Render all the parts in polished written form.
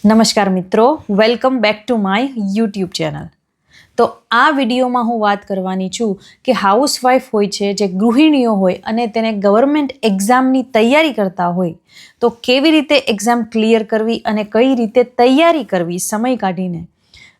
નમસ્કાર મિત્રો, welcome back to my YouTube channel. તો આ વિડીયોમાં હું વાત કરવાની છું કે હાઉસવાઈફ હોય છે, જે ગૃહિણીઓ હોય અને તેને ગવર્મેન્ટ એક્ઝામની તૈયારી કરતા હોય તો કેવી રીતે એક્ઝામ ક્લિયર કરવી અને કઈ રીતે તૈયારી કરવી સમય કાઢીને,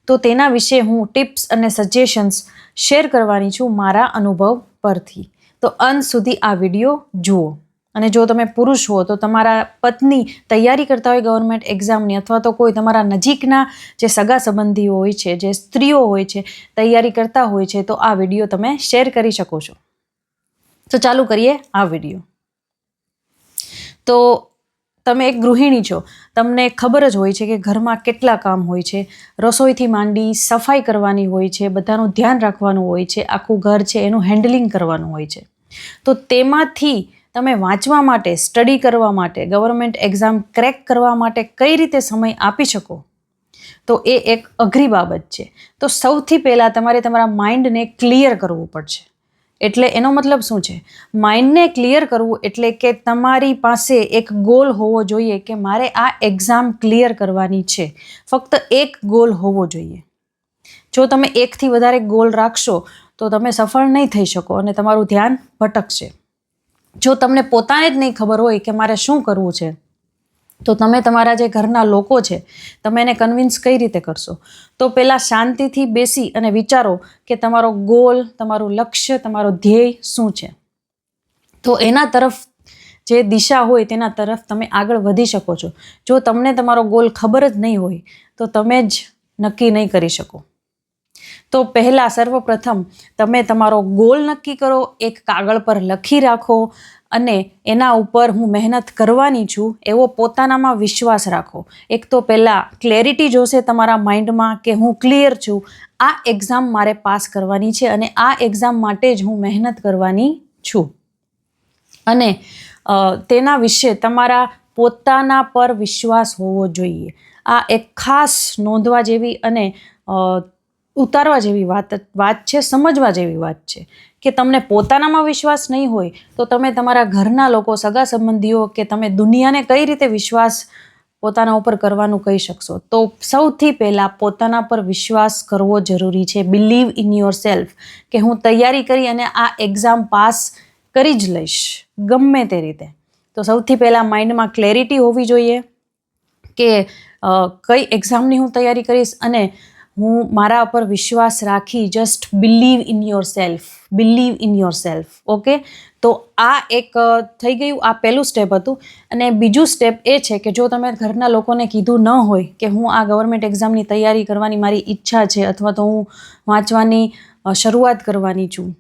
તો તેના વિશે હું ટિપ્સ અને સજેશન્સ શેર કરવાની છું મારા અનુભવ પરથી. તો અંત સુધી આ વિડીયો જુઓ. અને જો તમે પુરુષ હો તો તમારા પત્ની તૈયારી કરતા હોય ગવર્મેન્ટ એક્ઝામની, અથવા તો કોઈ તમારા નજીકના જે સગા સંબંધીઓ હોય છે, જે સ્ત્રીઓ હોય છે, તૈયારી કરતા હોય છે, તો આ વિડીયો તમે શેર કરી શકો છો. તો ચાલુ કરીએ આ વિડીયો. તો તમે એક ગૃહિણી છો, તમને ખબર જ હોય છે કે ઘરમાં કેટલા કામ હોય છે. રસોઈથી માંડી સફાઈ કરવાની હોય છે, બધાનું ધ્યાન રાખવાનું હોય છે, આખું ઘર છે એનું હેન્ડલિંગ કરવાનું હોય છે. તો તેમાંથી તમે વાંચવા માટે, સ્ટડી કરવા માટે, ગવર્મેન્ટ એક્ઝામ ક્રેક કરવા માટે કઈ રીતે સમય આપી શકો, તો એ એક અઘરી બાબત છે. તો સૌથી પહેલાં તમારે તમારા માઇન્ડને ક્લિયર કરવું પડશે. એટલે એનો મતલબ શું છે? માઇન્ડને ક્લિયર કરવું એટલે કે તમારી પાસે એક ગોલ હોવો જોઈએ કે મારે આ એક્ઝામ ક્લિયર કરવાની છે. ફક્ત એક ગોલ હોવો જોઈએ. જો તમે એકથી વધારે ગોલ રાખશો તો તમે સફળ નહીં થઈ શકો અને તમારું ધ્યાન ભટકશે. જો તમને પોતાને જ નહીં ખબર હોય કે મારે શું કરવું છે, તો તમે તમારા જે ઘરના લોકો છે તમે એને કન્વિન્સ કઈ રીતે કરશો? તો પહેલાં શાંતિથી બેસી અને વિચારો કે તમારો ગોલ, તમારું લક્ષ્ય, તમારો ધ્યેય શું છે. તો એના તરફ જે દિશા હોય તેના તરફ તમે આગળ વધી શકો છો. જો તમને તમારો ગોલ ખબર જ નહીં હોય તો તમે જ નક્કી નહીં કરી શકો. તો પહેલાં સર્વપ્રથમ તમે તમારો ગોલ નક્કી કરો, એક કાગળ પર લખી રાખો અને એના ઉપર હું મહેનત કરવાની છું એવો પોતાનામાં વિશ્વાસ રાખો. એક તો પહેલાં ક્લેરિટી જોશે તમારા માઇન્ડમાં કે હું ક્લિયર છું, આ એક્ઝામ મારે પાસ કરવાની છે અને આ એક્ઝામ માટે જ હું મહેનત કરવાની છું. અને તેના વિશે તમારા પોતાના પર વિશ્વાસ હોવો જોઈએ. આ એક ખાસ નોંધવા જેવી અને ઉતારવા જેવી વાત છે, સમજવા જેવી વાત છે કે તમને પોતાનામાં વિશ્વાસ નહીં હોય તો તમે તમારા ઘરના લોકો, સગા સંબંધીઓ કે તમે દુનિયાને કઈ રીતે વિશ્વાસ પોતાના ઉપર કરવાનું કહી શકશો? તો સૌથી પહેલાં પોતાના પર વિશ્વાસ કરવો જરૂરી છે. બિલીવ ઇન યોર સેલ્ફ કે હું તૈયારી કરી અને આ એક્ઝામ પાસ કરી જ લઈશ ગમે તે રીતે. તો સૌથી પહેલાં માઇન્ડમાં ક્લેરિટી હોવી જોઈએ કે કઈ એક્ઝામની હું તૈયારી કરીશ અને હું મારા પર વિશ્વાસ રાખી, just believe in yourself, believe in yourself. Okay, તો આ એક થઈ ગયું, આ પહેલું સ્ટેપ હતું. અને બીજું સ્ટેપ એ છે કે જો તમે ઘરના લોકોને કીધું ન હોય કે હું આ ગવર્મેન્ટ એક્ઝામની તૈયારી કરવાની મારી ઈચ્છા છે અથવા તો હું વાંચવાની શરૂઆત કરવાની છું,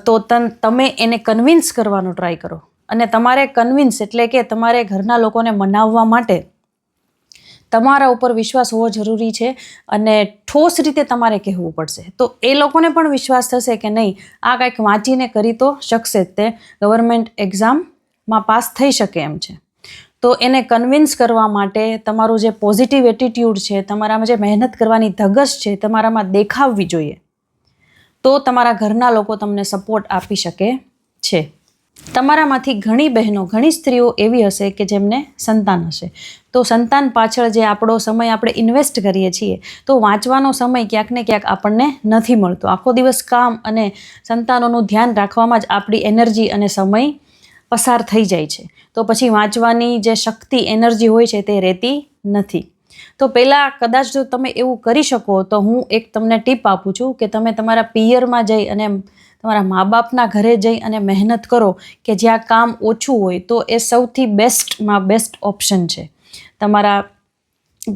તો તમે એને કન્વિન્સ કરવાનો ટ્રાય કરો. અને તમારે કન્વિન્સ એટલે કે તમારે ઘરના લોકોને મનાવવા માટે તમારા ઉપર વિશ્વાસ હોવો જરૂરી છે અને ઠોસ રીતે તમારે કહેવું પડશે. તો એ લોકોને પણ વિશ્વાસ થશે કે નહીં, આ કંઈક વાંચીને કરી તો શકશે જ, તે ગવર્મેન્ટ એક્ઝામમાં પાસ થઈ શકે એમ છે. તો એને કન્વિન્સ કરવા માટે તમારું જે પોઝિટિવ એટીટ્યૂડ છે, તમારામાં જે મહેનત કરવાની ધગશ છે, તમારામાં દેખાવવી જોઈએ. તો તમારા ઘરના લોકો તમને સપોર્ટ આપી શકે છે. તમારામાંથી ઘણી બહેનો, ઘણી સ્ત્રીઓ એવી હશે કે જેમને સંતાન હશે. તો સંતાન પાછળ જે આપણો સમય આપણે ઇન્વેસ્ટ કરીએ છીએ, તો વાંચવાનો સમય ક્યાંક ને ક્યાંક આપણને નથી મળતો. આખો દિવસ કામ અને સંતાનોનું ધ્યાન રાખવામાં જ આપણી એનર્જી અને સમય પસાર થઈ જાય છે. તો પછી વાંચવાની જે શક્તિ, એનર્જી હોય છે તે રહેતી નથી. તો પહેલાં કદાચ જો તમે એવું કરી શકો તો હું એક તમને ટીપ આપું છું કે તમે તમારા પિયરમાં જઈ અને તમારા મા બાપના ઘરે જઈ અને મહેનત કરો કે જ્યાં કામ ઓછું હોય, તો એ સૌથી બેસ્ટમાં બેસ્ટ ઓપ્શન છે. તમારા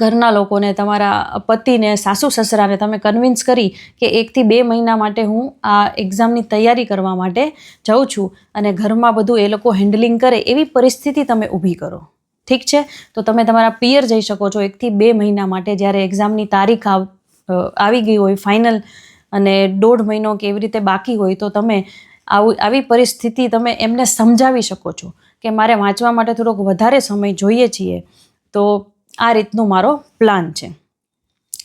ઘરના લોકોને, તમારા પતિને, સાસુ સસરાને તમે કન્વિન્સ કરી કે 1 થી 2 મહિના માટે હું આ એક્ઝામની તૈયારી કરવા માટે જાઉં છું અને ઘરમાં બધું એ લોકો હેન્ડલિંગ કરે એવી પરિસ્થિતિ તમે ઊભી કરો. ઠીક છે? તો તમે તમારા પિયર જઈ શકો છો 1 થી 2 મહિના માટે, જ્યારે એક્ઝામની તારીખ આવી ગઈ હોય ફાઇનલ અને 1.5 મહિનો કે એવી રીતે બાકી હોય, તો તમે આવી પરિસ્થિતિ તમે એમને સમજાવી શકો છો કે મારે વાંચવા માટે થોડોક વધારે સમય જોઈએ છીએ. તો આ રીતનું મારો પ્લાન છે.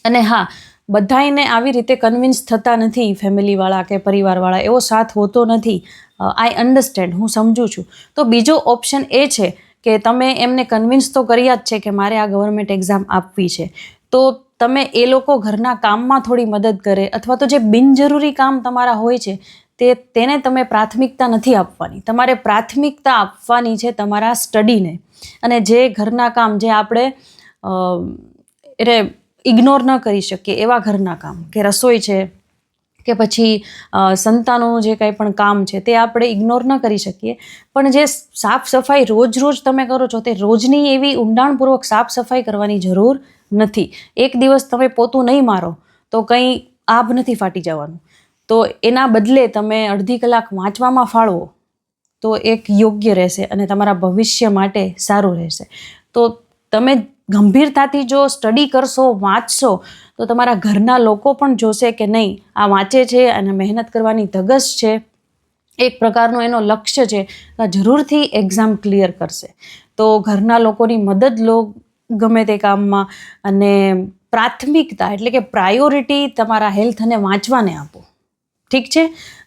અને હા, બધાને આવી રીતે કન્વિન્સ થતા નથી, ફેમિલીવાળા કે પરિવારવાળા, એવો સાથ હોતો નથી. આઈ અન્ડરસ્ટેન્ડ, હું સમજું છું. તો બીજો ઓપ્શન એ છે કે તમે એમને કન્વિન્સ તો કર્યા જ છે કે મારે આ ગવર્મેન્ટ એક્ઝામ આપવી છે, તો તમે એ લોકો ઘરના કામમાં થોડી મદદ કરે, અથવા તો જે બિનજરૂરી કામ તમારા હોય છે તેને તમે પ્રાથમિકતા નથી આપવાની. તમારે પ્રાથમિકતા આપવાની છે તમારા સ્ટડીને. અને જે ઘરના કામ જે આપણે એટલે ઇગ્નોર ન કરી શકીએ એવા ઘરના કામ, કે રસોઈ છે કે પછી સંતાનોનું જે કંઈ પણ કામ છે તે આપણે ઇગ્નોર ન કરી શકીએ, પણ જે સાફ સફાઈ રોજ રોજ તમે કરો છો તે રોજની એવી ઊંડાણપૂર્વક સાફ સફાઈ કરવાની જરૂર નથી. એક દિવસ તમે પોતું નહીં મારો તો કંઈ આભ નથી ફાટી જવાનું. તો એના બદલે તમે અડધી કલાક વાંચવામાં ફાળવો તો એક યોગ્ય રહેશે અને તમારા ભવિષ્ય માટે સારું રહેશે. તો તમે ગંભીરતાથી જો સ્ટડી કરશો, વાંચશો, તો તમારા ઘરના લોકો પણ જોશે કે નહીં, આ વાંચે છે અને મહેનત કરવાની ધગશ છે, એક પ્રકારનું એનો લક્ષ્ય છે, જરૂરથી એક્ઝામ ક્લિયર કરશે. તો ઘરના લોકોની મદદ લો ગમે તે કામમાં, અને પ્રાથમિકતા એટલે કે પ્રાયોરિટી તમારા હેલ્થ અને વાંચવાને આપો. ઠીક છે,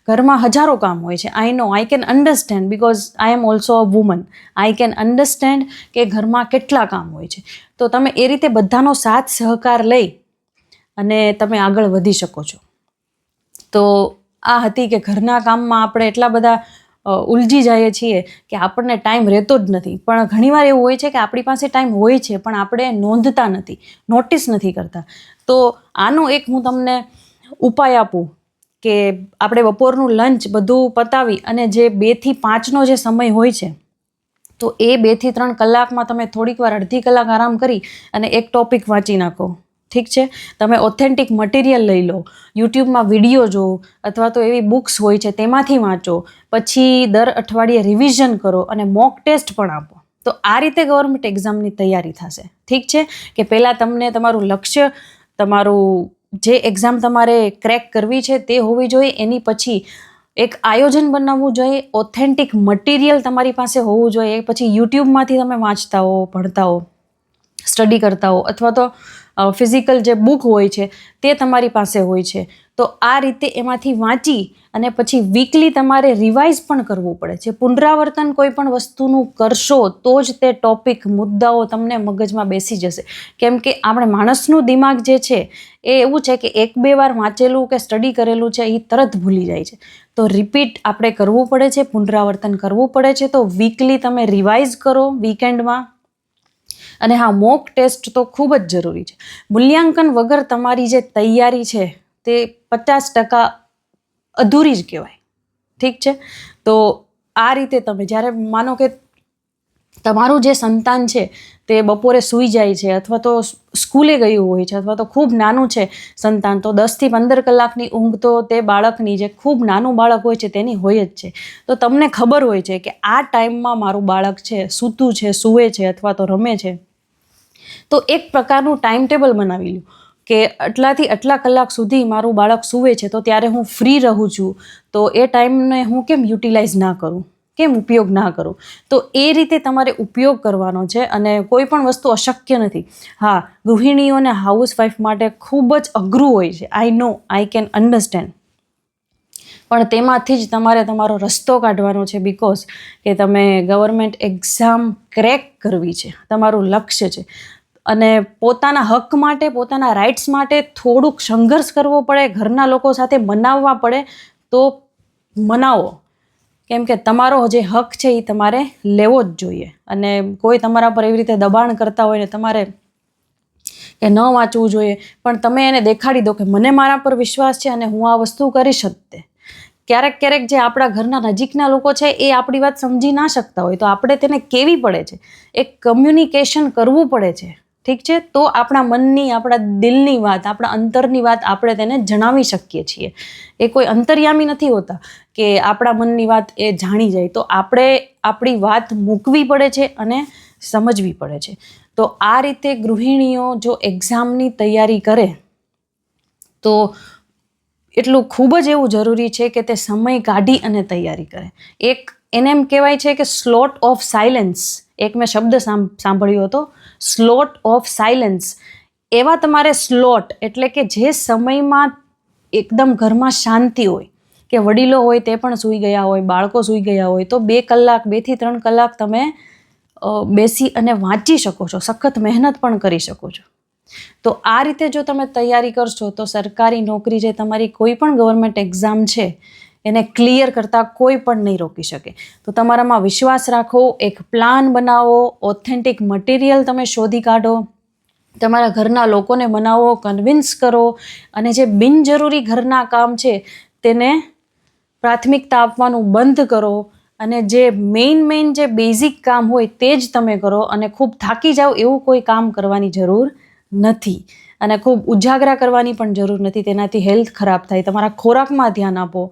ઘરમાં હજારો કામ હોય છે. I know, I can understand, because I am also a woman. I can understand કે ઘરમાં કેટલા કામ હોય છે. તો તમે એ રીતે બધાનો સાથ સહકાર લઈ અને તમે આગળ વધી શકો છો. તો આ હતી કે ઘરના કામમાં આપણે એટલા બધા ઉલઝી જઈએ છીએ કે આપણને ટાઈમ રહેતો જ નથી. પણ ઘણીવાર એવું હોય છે કે આપણી પાસે ટાઈમ હોય છે પણ આપણે નોંધતા નથી, નોટિસ નથી કરતા. તો આનો એક હું તમને ઉપાય આપું કે આપણે બપોરનું લંચ બધું પતાવી અને જે 2 થી 5નો જે સમય હોય છે, તો એ 2 થી 3 કલાકમાં તમે થોડીક વાર અડધી કલાક આરામ કરી અને એક ટોપિક વાંચી નાખો. ઠીક છે, તમે ઓથેન્ટિક મટીરિયલ લઈ લો, યુટ્યુબમાં વિડીયો જુઓ, અથવા તો એવી બુક્સ હોય છે તેમાંથી વાંચો, પછી દર અઠવાડિયે રિવિઝન કરો અને મોક ટેસ્ટ પણ આપો. તો આ રીતે ગવર્મેન્ટ એક્ઝામની તૈયારી થશે. ઠીક છે, કે પહેલાં તમને તમારું લક્ષ્ય, તમારું જે એક્ઝામ તમારે ક્રેક કરવી છે તે હોવી જોઈએ, એની પછી એક આયોજન બનાવવું જોઈએ, ઓથેન્ટિક મટીરિયલ તમારી પાસે હોવું જોઈએ, પછી યુટ્યુબમાંથી તમે વાંચતા હો, ભણતા હો, સ્ટડી કરતા હો, અથવા તો ફિઝિકલ જે બુક હોય છે તે તમારી પાસે હોય છે. તો આ રીતે એમાંથી વાંચી અને પછી વીકલી તમારે રિવાઇઝ પણ કરવું પડે છે. પુનરાવર્તન કોઈ પણ વસ્તુનું કરશો તો જ તે ટોપિક, મુદ્દાઓ તમને મગજમાં બેસી જશે. કેમ કે આપણે માણસનું દિમાગ જે છે એ એવું છે કે 1-2 વાર વાંચેલું કે સ્ટડી કરેલું છે એ તરત ભૂલી જાય છે. તો રિપીટ આપણે કરવું પડે છે, પુનરાવર્તન કરવું પડે છે. તો વીકલી તમે રિવાઇઝ કરો વીકેન્ડમાં. અને હા, મોક ટેસ્ટ તો ખૂબ જ જરૂરી છે. મૂલ્યાંકન વગર તમારી જે તૈયારી છે તે 50% અધૂરી જ કહેવાય. ઠીક છે, તો આ રીતે તમે જ્યારે માનો કે તમારું જે સંતાન છે તે બપોરે સૂઈ જાય છે, અથવા તો સ્કૂલે ગયું હોય છે, અથવા તો ખૂબ નાનું છે સંતાન, તો 10 થી 15 કલાકની ઊંઘ તો તે બાળકની, જે ખૂબ નાનું બાળક હોય છે તેની હોય જ છે. તો તમને ખબર હોય છે કે આ ટાઈમમાં મારું બાળક છે સૂતું છે, સૂવે છે, અથવા તો રમે છે. તો એક પ્રકારનું ટાઈમ ટેબલ બનાવી લો કે આટલાથી આટલા કલાક સુધી મારું બાળક સૂવે છે, તો ત્યારે હું ફ્રી રહું છું, તો એ ટાઈમને હું કેમ યુટિલાઇઝ ના કરું, કેમ ઉપયોગ ના કરું. તો એ રીતે તમારે ઉપયોગ કરવાનો છે. અને કોઈ પણ વસ્તુ અશક્ય નથી. હા, ગૃહિણીઓને, હાઉસવાઈફ માટે ખૂબ જ અઘરું હોય છે. I know, I can understand. પણ તેમાંથી જ તમારે તમારો રસ્તો કાઢવાનો છે, બિકોઝ કે તમે ગવર્મેન્ટ એક્ઝામ ક્રેક કરવી છે, તમારું લક્ષ્ય છે. અને પોતાના હક માટે, પોતાના રાઇટ્સ માટે થોડુંક સંઘર્ષ કરવો પડે, ઘરના લોકો સાથે મનાવવા પડે તો મનાવો. કેમ કે તમારો જે હક છે એ તમારે લેવો જ જોઈએ. અને કોઈ તમારા પર એવી રીતે દબાણ કરતા હોય ને તમારે કે ન વાંચવું જોઈએ, પણ તમે એને દેખાડી દો કે મને મારા પર વિશ્વાસ છે અને હું આ વસ્તુ કરીશ જ તે. ક્યારેક જે આપણા ઘરના નજીકના લોકો છે એ આપણી વાત સમજી ના શકતા હોય, તો આપણે તેને કહેવી પડે છે, એક કમ્યુનિકેશન કરવું પડે છે. ઠીક છે, તો આપણા મનની, આપણા દિલની વાત, આપણા અંતરની વાત આપણે તેને જણાવી શકીએ છીએ. એ કોઈ અંતર્યામી નથી હોતા કે આપણા મનની વાત એ જાણી જાય. તો આપણે આપણી વાત મૂકવી પડે છે અને સમજવી પડે છે. તો આ રીતે ગૃહિણીઓ જો એક્ઝામની તૈયારી કરે તો એટલું ખૂબ જ એવું જરૂરી છે કે તે સમય કાઢી અને તૈયારી કરે. એક એને એમ કહેવાય છે કે સ્લોટ ઓફ સાયલન્સ. એક મેં શબ્દ સાંભળ્યો હતો, સ્લોટ ઓફ સાયલન્સ. એવા તમારે સ્લોટ, એટલે કે જે સમયમાં એકદમ ઘરમાં શાંતિ હોય, કે વડીલો હોય તે પણ સૂઈ ગયા હોય, બાળકો સૂઈ ગયા હોય, તો 2 કલાક, 2 થી 3 કલાક તમે બેસી અને વાંચી શકો છો, સખત મહેનત પણ કરી શકો છો. તો આ રીતે જો તમે તૈયારી કરશો તો સરકારી નોકરી જે તમારી કોઈ પણ ગવર્મેન્ટ એક્ઝામ છે એને ક્લિયર કરતાં કોઈ પણ નહીં રોકી શકે. તો તમારામાં વિશ્વાસ રાખો, એક પ્લાન બનાવો, ઓથેન્ટિક મટીરિયલ તમે શોધી કાઢો, તમારા ઘરના લોકોને બનાવો, કન્વિન્સ કરો, અને જે બિનજરૂરી ઘરના કામ છે તેને પ્રાથમિકતા આપવાનું બંધ કરો, અને જે મેઇન જે બેઝિક કામ હોય તે જ તમે કરો, અને ખૂબ થાકી જાઓ એવું કોઈ કામ કરવાની જરૂર નથી, અને ખૂબ ઉજાગરા કરવાની પણ જરૂર નથી, તેનાથી હેલ્થ ખરાબ થાય. તમારા ખોરાકમાં ધ્યાન આપો.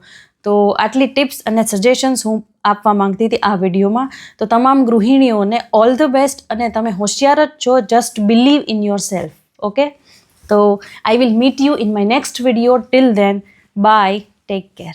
તો આટલી ટિપ્સ અને સજેશન્સ હું આપવા માંગતી હતી આ વિડીયોમાં. તો તમામ ગૃહિણીઓને ઓલ ધ બેસ્ટ, અને તમે હોશિયાર જ છો. Just believe in yourself. Okay, તો I will meet you in my next video. Till then, bye, take care.